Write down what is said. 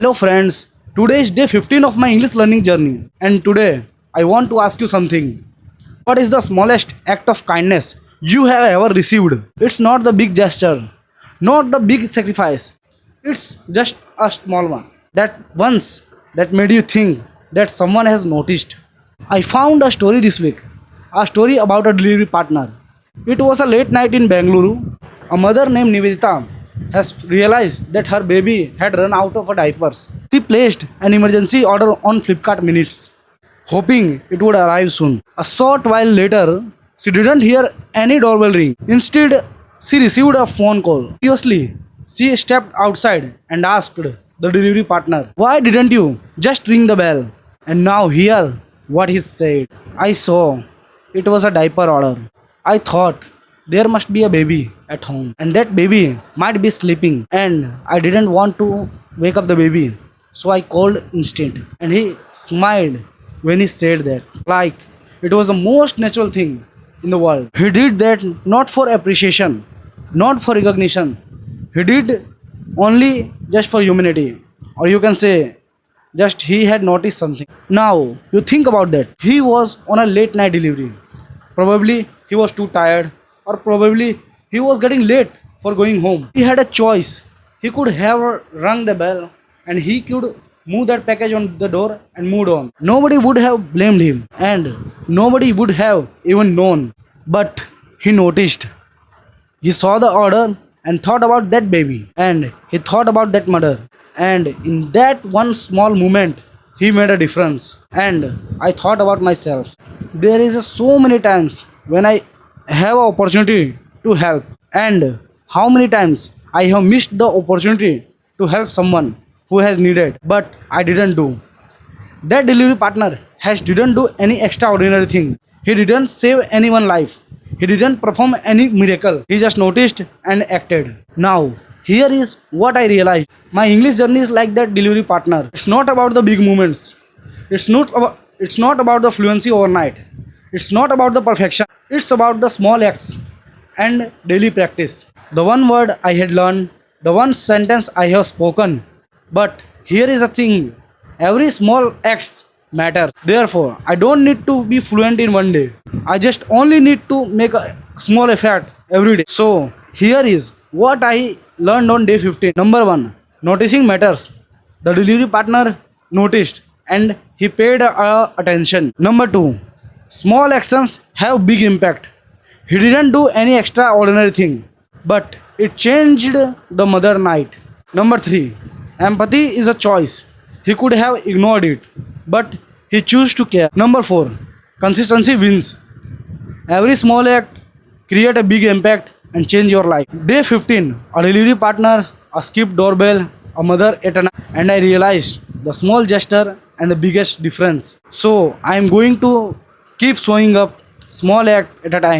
Hello friends, today is day 15 of my English learning journey and today I want to ask you something. What is the smallest act of kindness you have ever received? It's not the big gesture, not the big sacrifice. It's just a small one. That once that made you think that someone has noticed. I found a story this week, a story about a delivery partner. It was a late night in Bengaluru. A mother named Nivedita has realized that her baby had run out of diapers. She placed an emergency order on Flipkart Minutes, hoping it would arrive soon. A short while later, she didn't hear any doorbell ring. Instead, she received a phone call. Curiously, she stepped outside and asked the delivery partner, "Why didn't you just ring the bell?" And now hear what he said. "I saw it was a diaper order. I thought there must be a baby at home and that baby might be sleeping and I didn't want to wake up the baby. So I called instant." And he smiled when he said that. Like it was the most natural thing in the world. He did that not for appreciation, not for recognition. He did only just for humanity. Or you can say just he had noticed something. Now you think about that. He was on a late night delivery. Probably he was too tired, or probably he was getting late for going home. He had a choice. He could have rung the bell and he could move that package on the door and moved on. Nobody would have blamed him and nobody would have even known. But he noticed. He saw the order and thought about that baby and he thought about that mother. And in that one small moment, he made a difference. And I thought about myself. There is so many times when I have an opportunity to help, and how many times I have missed the opportunity to help someone who has needed, but I didn't do. That delivery partner has didn't do any extraordinary thing. He didn't save anyone's life. He didn't perform any miracle. He just noticed and acted. Now, here is what I realized. My English journey is like that delivery partner. It's not about the big moments. It's not about the fluency overnight. It's not about the perfection. It's about the small acts and daily practice. The one word I had learned, the one sentence I have spoken. But here is the thing, every small acts matter. Therefore, I don't need to be fluent in one day. I just only need to make a small effort every day. So, here is what I learned on day 15. Number 1, noticing matters. The delivery partner noticed and he paid attention. Number 2, small actions have big impact. He didn't do any extraordinary thing, but it changed the mother night. Number 3, empathy is a choice. He could have ignored it, but he chose to care. Number 4, consistency wins. Every small act create a big impact and change your life. Day 15, a delivery partner, a skipped doorbell, a mother at a night, and I realized the small gesture and the biggest difference. So I am going to keep showing up small act at a time.